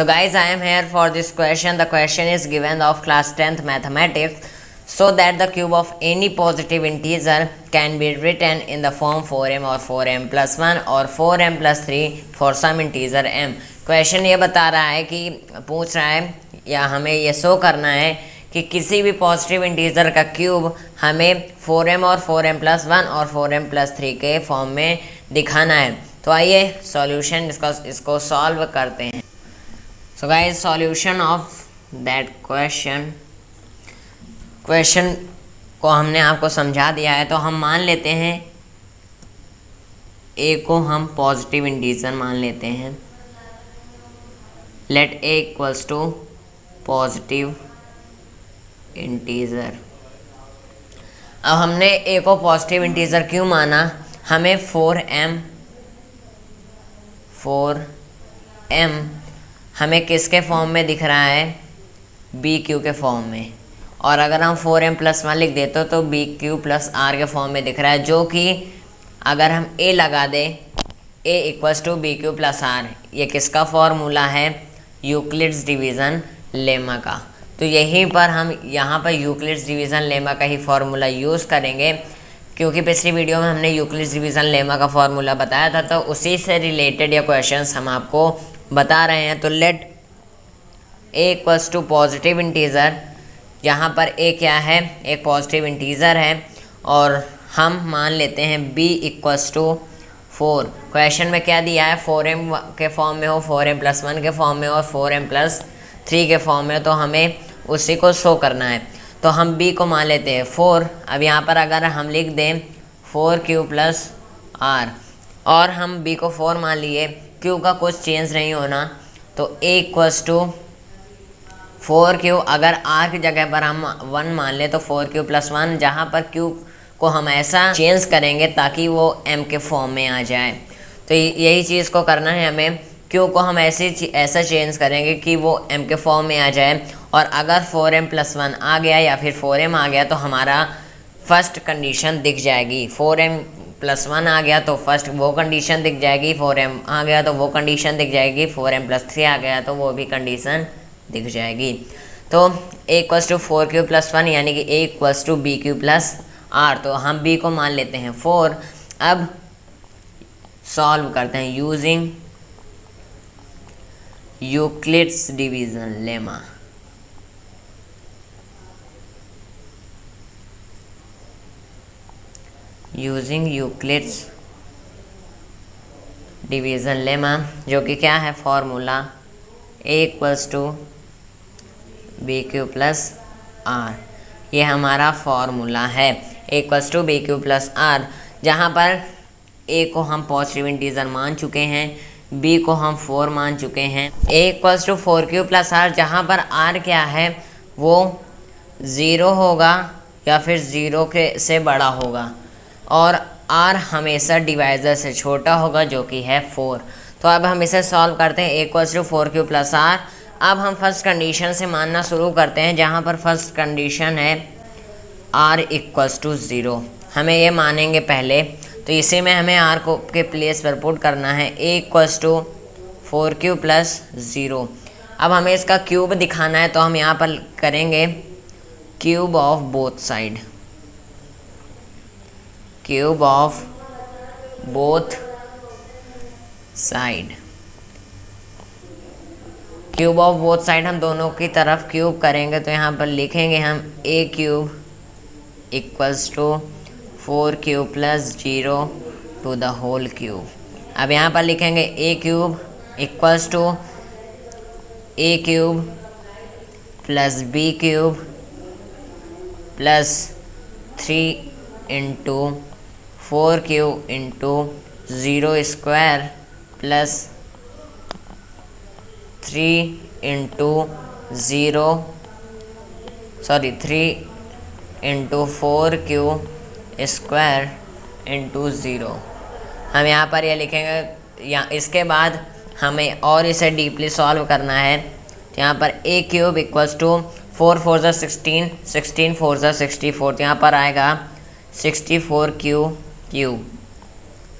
So guys, I am here for this question. The question is given of class 10th mathematics. So that the cube of any positive integer can be written in the form 4m or 4m plus 1 or 4m plus 3 for some integer m. Question ये बता रहा है कि पूछ रहा है या हमें ये शो करना है कि किसी भी पॉजिटिव इंटीजर का क्यूब हमें 4m और 4m प्लस 1 और 4m प्लस 3 के फॉर्म में दिखाना है। तो आइए सॉल्यूशन इसको सॉल्व करते हैं। So guys, solution of that question को हमने आपको समझा दिया है। तो हम मान लेते हैं ए को हम पॉजिटिव इंटीजर मान लेते हैं। Let a equals to positive integer. अब हमने ए को पॉजिटिव इंटीजर क्यों माना? हमें 4m हमें किसके फॉर्म में दिख रहा है? बी क्यू के फॉर्म में। और अगर हम 4m प्लस 1 लिख देते तो बी क्यू प्लस आर के फॉर्म में दिख रहा है, जो कि अगर हम ए लगा दें A equals to B Q plus are, ये किसका फॉर्मूला है? यूक्लिड्स डिवीज़न लेमा का। तो यहीं पर हम यहाँ पर यूक्लिड्स डिवीज़न लेमा का ही फॉर्मूला यूज़ करेंगे, क्योंकि पिछली वीडियो में हमने यूक्लिड्स डिवीज़न लेमा का फॉर्मूला बताया था। तो उसी से रिलेटेड ये क्वेश्चंस हम आपको बता रहे हैं। तो let a equals to positive integer, यहाँ पर ए क्या है? एक पॉजिटिव इंटीजर है और हम मान लेते हैं b इक्वल्स टू 4। क्वेश्चन में क्या दिया है? 4m के फॉर्म में हो, 4m प्लस 1 के फॉर्म में और 4m प्लस 3 के फॉर्म में, तो हमें उसी को शो करना है। तो हम b को मान लेते हैं 4। अब यहाँ पर अगर हम लिख दें 4q प्लस r और हम b को 4 मान लिए, q का कुछ चेंज नहीं होना, तो a इक्वल्स टू 4q। अगर r की जगह पर हम 1 मान ले तो 4q प्लस 1, जहाँ पर q को हम ऐसा चेंज करेंगे ताकि वो m के फॉर्म में आ जाए। तो यही चीज़ को करना है हमें। q को हम ऐसा चेंज करेंगे कि वो m के फॉर्म में आ जाए। और अगर 4m प्लस 1 आ गया या फिर 4m आ गया तो हमारा फर्स्ट कंडीशन दिख जाएगी। 4m प्लस 1 आ गया तो फर्स्ट वो कंडीशन दिख जाएगी, 4m आ गया तो वो कंडीशन दिख जाएगी, 4m प्लस 3 आ गया तो वो भी कंडीशन दिख जाएगी। तो a equals to 4q plus 1 यानी कि a equals to B Q plus r. तो हम b को मान लेते हैं 4। अब सॉल्व करते हैं using Euclid's division lemma. Using Euclid's division lemma, जो कि क्या है? Formula a equals to B Q plus are. ये हमारा फॉर्मूला है a equals to B Q plus r, जहाँ पर a को हम पॉजिटिव इंटीजर मान चुके हैं, b को हम 4 मान चुके हैं। a equals to 4q plus r, जहाँ पर r क्या है? वो 0 होगा या फिर 0 से बड़ा होगा, और r हमेशा डिवाइज़र से छोटा होगा, जो कि है 4। तो अब हम इसे सॉल्व करते हैं। a equals to 4q plus r. अब हम फर्स्ट कंडीशन से मानना शुरू करते हैं, जहाँ पर फर्स्ट कंडीशन है r इक्वल्स टू 0। हमें ये मानेंगे पहले, तो इसी में हमें r को के प्लेस पर पुट करना है। a equals to 4q plus 0। अब हमें इसका क्यूब दिखाना है, तो हम यहाँ पर करेंगे cube of both side. Cube of both side, cube of both side हम दोनों की तरफ क्यूब करेंगे। तो यहाँ पर लिखेंगे हम a cube equals to 4q plus 0 to the whole cube. अब यहाँ पर लिखेंगे a cube equals to a cube plus b cube plus 3 into 4q into 0 square plus 3 into 4q square into 0। हम यहाँ पर ये लिखेंगे। या इसके बाद हमें और इसे डीपली सॉल्व करना है। तो यहाँ पर a क्यूब इक्वल्स टू 4 4 ज़ा 16, 16 4 ज़ा 64, तो यहाँ पर आएगा 64q क्यूब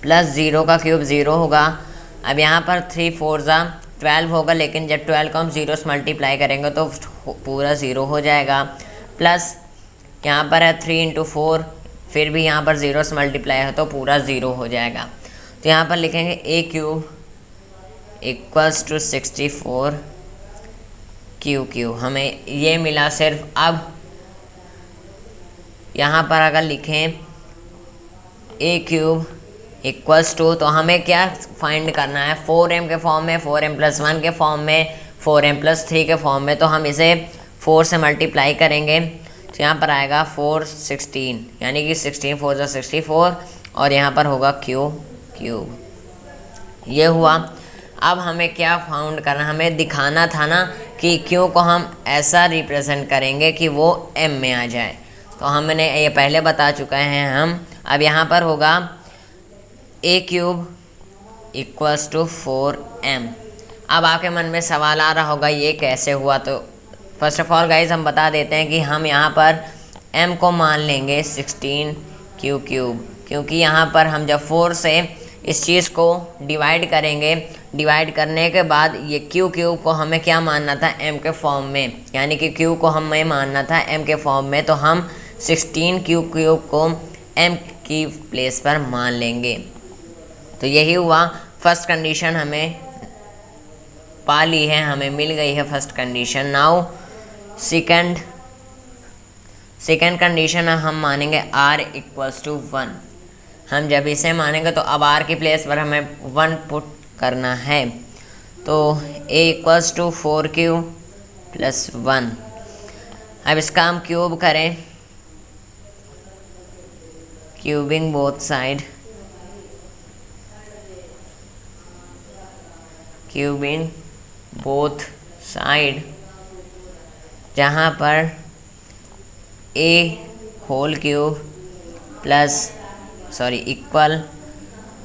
प्लस 0 का क्यूब 0 होगा। अब यहाँ पर 3 4 ज़ा 12 होगा, लेकिन जब 12 को हम 0 से मल्टीप्लाई करेंगे तो पूरा 0 हो जाएगा। प्लस यहाँ पर है 3 इंटू 4, फिर भी यहाँ पर 0 से मल्टीप्लाई है तो पूरा 0 हो जाएगा। तो यहाँ पर लिखेंगे ए क्यूब इक्वल्स टू 64 क्यू। हमें ये मिला सिर्फ। अब यहाँ पर अगर लिखें ए क्यूब इक्वल्स टू, तो हमें क्या फाइंड करना है, 4m के फॉर्म में, 4m+1 के फॉर्म में, 4m+3 के फॉर्म में। तो हम इसे 4 से मल्टीप्लाई करेंगे तो यहाँ पर आएगा 4 16, यानी कि 16 4 जा 64, और यहाँ पर होगा क्यूब। ये हुआ। अब हमें क्या फाउंड करना, हमें दिखाना था ना कि क्यू को हम ऐसा रिप्रेजेंट करेंगे कि वो m में आ जाए। तो हमने ये पहले बता चुके हैं हम। अब यहाँ पर होगा ए क्यूब इक्वल्स टू 4m। अब आपके मन में सवाल आ रहा होगा ये कैसे हुआ। तो फर्स्ट ऑफ ऑल गाइज हम बता देते हैं कि हम यहाँ पर m को मान लेंगे 16 क्यूब, क्योंकि यहाँ पर हम जब 4 से इस चीज़ को डिवाइड करेंगे, डिवाइड करने के बाद ये क्यूब को हमें क्या मानना था, m के फॉर्म में, यानी कि क्यू को हमें मानना था m के फॉर्म में। तो हम 16 क्यूब को m की प्लेस पर मान लेंगे। तो यही हुआ। फर्स्ट कंडीशन हमें पा ली है, हमें मिल गई है first condition. Now second condition हम मानेंगे r इक्वल्स टू 1। हम जब इसे मानेंगे तो अब r की प्लेस पर हमें 1 पुट करना है। तो a equals to 4q plus 1। अब इसका हम क्यूब करें, cubing both side, cubing both side, जहाँ पर a whole cube equal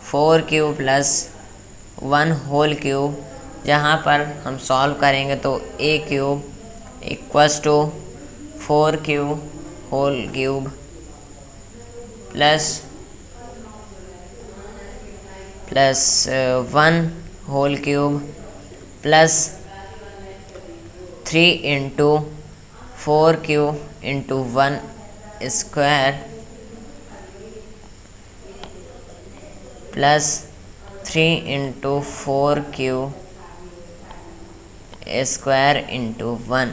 4q plus 1 whole cube, जहाँ पर हम सॉल्व करेंगे तो a cube equals to 4q whole cube plus 1 whole cube plus 3 into 4q into 1 square plus 3 into 4q square into 1।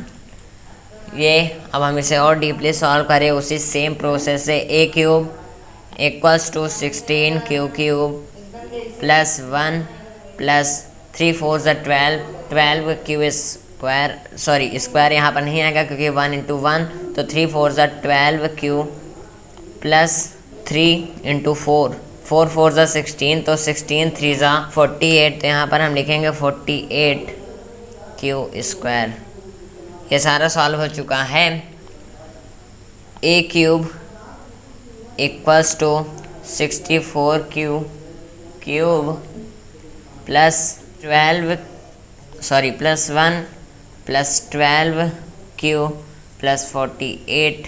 ये अब हम इसे और डीपली सॉल्व करें उसी सेम प्रोसेस से। A cube equals to 16 cube plus 1 plus 3 4 ज़ा 12 Q square, square यहाँ पर नहीं आएगा क्योंकि 1 इंटू 1, तो 3 4 ज़ा 12 क्यू प्लस 3 इंटू 4 4 ज़ा 16, तो 16 3 ज़ा 48, तो यहाँ पर हम लिखेंगे 48 क्यू स्क्वायर। ये सारा सॉल्व हो चुका है। A cube equals to 64 cube plus 1 plus 12 Q plus 48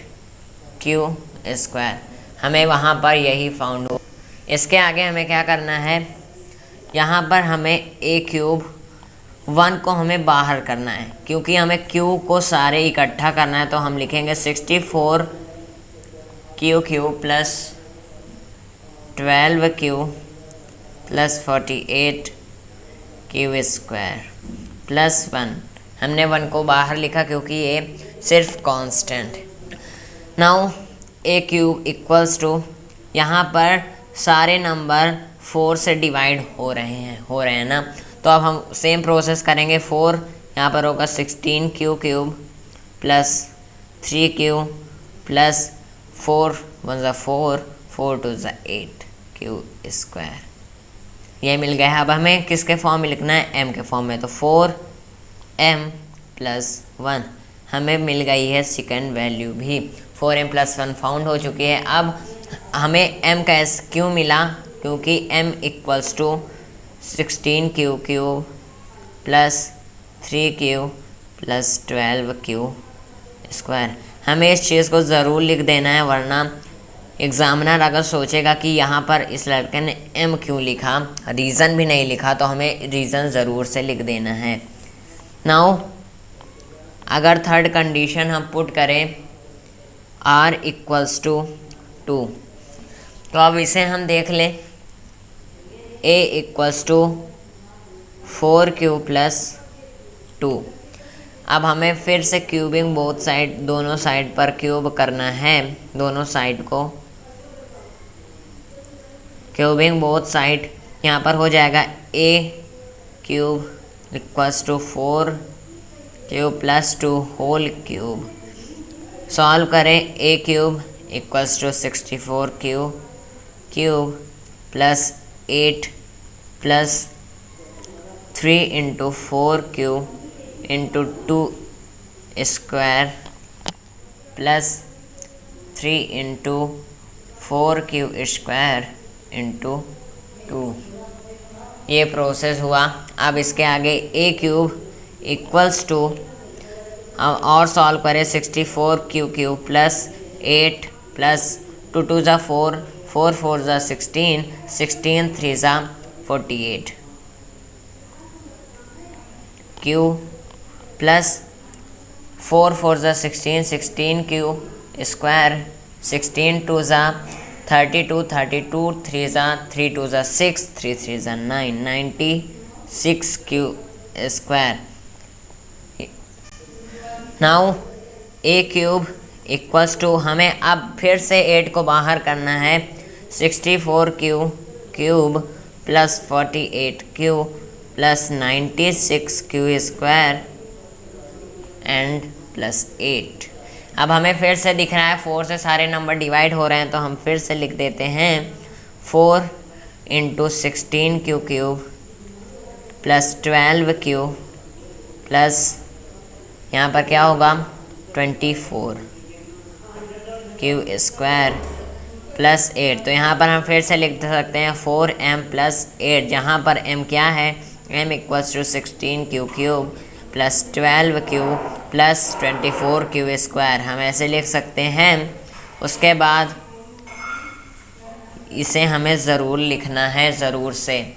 Q square. हमें वहाँ पर यही फाउंड हो। इसके आगे हमें क्या करना है, यहाँ पर हमें ए क्यूब 1 को हमें बाहर करना है, क्योंकि हमें क्यू को सारे इकट्ठा करना है। तो हम लिखेंगे 64 q plus 12 Q plus 48 Q square plus 1। हमने 1 को बाहर लिखा क्योंकि ये सिर्फ constant. Now a cube equals to, यहाँ पर सारे नंबर 4 से डिवाइड हो रहे हैं ना, तो अब हम सेम प्रोसेस करेंगे। 4 यहाँ पर होगा 16 क्यूब प्लस 3q प्लस 4 1 ज़ा 4 2 ज़ा 8 क्यू स्क्वायर। ये मिल गया है। अब हमें किसके फॉर्म में लिखना है, m के फॉर्म में। तो 4m प्लस 1 हमें मिल गई है सेकंड वैल्यू भी। 4m प्लस 1 फाउंड हो चुकी है। अब हमें m का s क्यों मिला, क्योंकि m equals to 16 cube plus 3q plus 12q square. हमें इस चीज़ को ज़रूर लिख देना है, वरना एग्जामिनर अगर सोचेगा कि यहाँ पर इस लड़के ने एम क्यों लिखा, रीज़न भी नहीं लिखा, तो हमें रीज़न ज़रूर से लिख देना है। नाउ अगर थर्ड कंडीशन हम पुट करें r इक्वल्स टू 2, तो अब इसे हम देख लें। a equals to 4q plus 2। अब हमें फिर से क्यूबिंग बोथ साइड, दोनों साइड पर क्यूब करना है, दोनों साइड को क्यूबिंग बोथ साइड। यहाँ पर हो जाएगा a cube equals to 4q plus 2 whole cube. Solve करें, a cube equals to 64q cube plus 8 plus 3 into 4q into 2 square plus 3 into 4q square into 2। ये प्रोसेस हुआ। अब इसके आगे a क्यूब इक्वल्स टू, और solve करें 64q cube plus 8 plus 2 2 ज़ा 4, 4 4 ज़ा 16, 16 3 ज़ा 48 q प्लस 4 4 ज़ा 16, 16 q स्क्वायर, 16 2 ज़ा 32, 32 3 ज़ा 3 2 ज़ा 6, 3 3 ज़ा 9, 96 q square. Now a cube equals to, हमें अब फिर से 8 को बाहर करना है, 64q cube plus 48q plus 96q square and plus 8। अब हमें फिर से दिख रहा है 4 से सारे नंबर डिवाइड हो रहे हैं, तो हम फिर से लिख देते हैं 4 इंटू 16q क्यूब प्लस 12q प्लस यहाँ पर क्या होगा 24q स्क्वायर प्लस 8। तो यहाँ पर हम फिर से लिख सकते हैं 4m प्लस 8, जहाँ पर m क्या है, m इक्वल्स टू 16q क्यूब plus 12q plus 24q square, हम ऐसे लिख सकते हैं। उसके बाद इसे हमें ज़रूर लिखना है, ज़रूर से,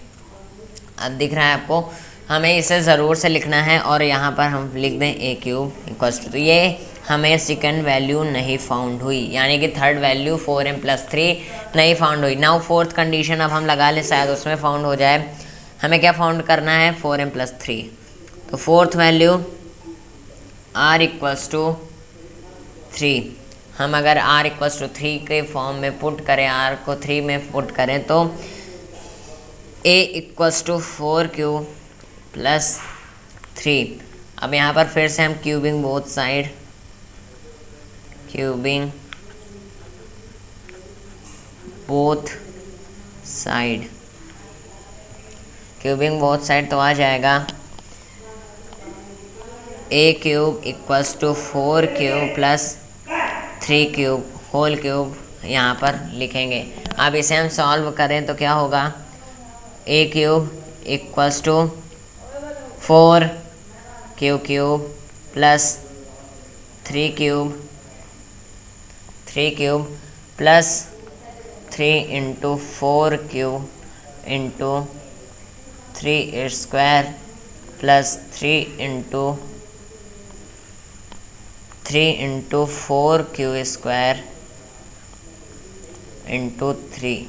अब दिख रहा है आपको, हमें इसे ज़रूर से लिखना है। और यहाँ पर हम लिख दें a क्यूब इक्वल्स टू, तो ये हमें सेकंड वैल्यू नहीं फाउंड हुई, यानी कि थर्ड वैल्यू 4m प्लस 3 नहीं फाउंड हुई। नाउ फोर्थ कंडीशन अब हम लगा लें, शायद उसमें फाउंड हो जाए। हमें क्या फाउंड करना है, 4m प्लस 3। तो fourth value r equals to 3, हम अगर r इक्वल्स टू 3 के फॉर्म में पुट करें, r को 3 में पुट करें, तो a equals to 4q plus 3। अब यहाँ पर फिर से हम cubing both side, cubing both side, cubing both side, तो आ जाएगा a cube equals to 4q plus 3 cube whole cube, यहाँ पर लिखेंगे। अब इसे हम सॉल्व करें तो क्या होगा, a cube equals to 4q cube plus 3 cube plus 3 into 4q into 3 square plus 3 into 4q square into 3।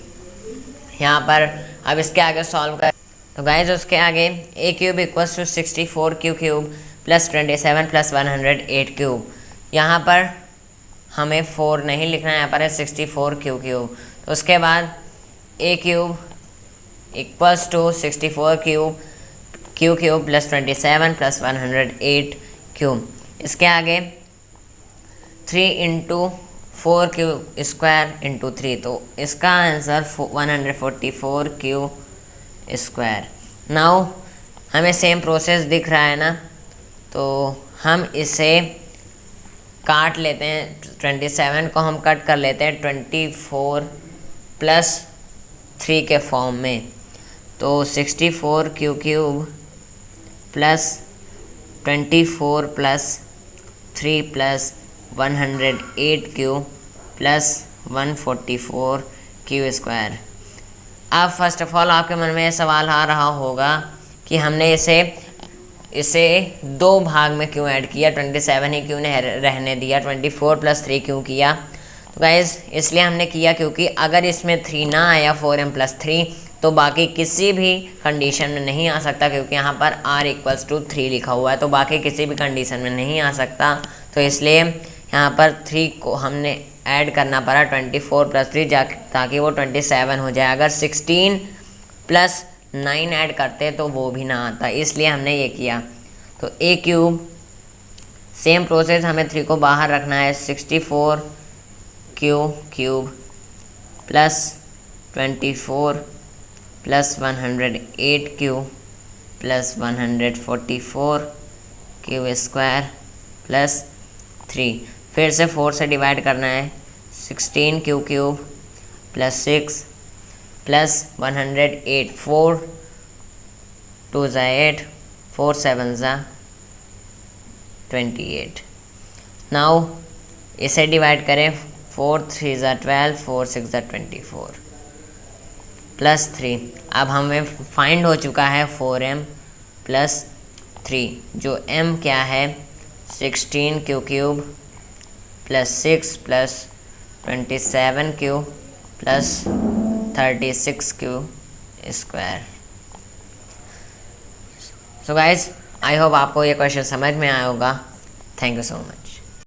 यहाँ पर अब इसके आगे सॉल्व कर, तो गाइज उसके आगे a cube equals to 64q cube plus 27 plus 108 cube. यहाँ पर हमें 4 नहीं लिखना है, यहाँ पर है 64q क्यूब। तो उसके बाद a cube equals to 64q cube plus 27 plus 108 cube. इसके आगे 3 इंटू 4q स्क्वायर इंटू 3, तो इसका आंसर 144q स्क्वायर। नाउ हमें सेम प्रोसेस दिख रहा है ना, तो हम इसे काट लेते हैं। 27 को हम कट कर लेते हैं 24 प्लस 3 के फॉर्म में, तो 64q cube plus 24 plus 3 plus 108q plus 144 Q square. अब फर्स्ट ऑफ ऑल आपके मन में ये सवाल आ रहा होगा कि हमने इसे दो भाग में क्यों ऐड किया, 27 ही क्यों ने रहने दिया, 24 + 3 क्यों किया। तो गाइज इसलिए हमने किया क्योंकि अगर इसमें 3 ना आया 4m + 3 तो बाकी किसी भी कंडीशन में नहीं आ सकता, क्योंकि यहाँ पर r = 3 लिखा हुआ है, तो बाकी किसी भी कंडीशन में नहीं आ सकता। तो इसलिए यहाँ पर 3 को हमने ऐड करना पड़ा 24 + 3 ताकि वो 27 हो जाए। अगर 16 + 9 ऐड करते तो वो भी ना आता, इसलिए हमने ये किया। तो a³ सेम प्रोसेस, हमें 3 को बाहर रखना है, 64 Q³ + 24 + 108Q + 144 क्यू स्क्वायर + 3। फिर से 4 से डिवाइड करना है, 16Q³ + 6 + 108, 4 2 × 8, 4 7 × 28। नाउ इसे डिवाइड करें, 4 3 × 12, 4 6 × 24 + 3। अब हमें फाइंड हो चुका है 4m + 3, जो m क्या है 16Q³ + 6 + 27Q + 36Q square. So guys I hope आपको ये क्वेश्चन समझ में आया होगा। Thank you so much.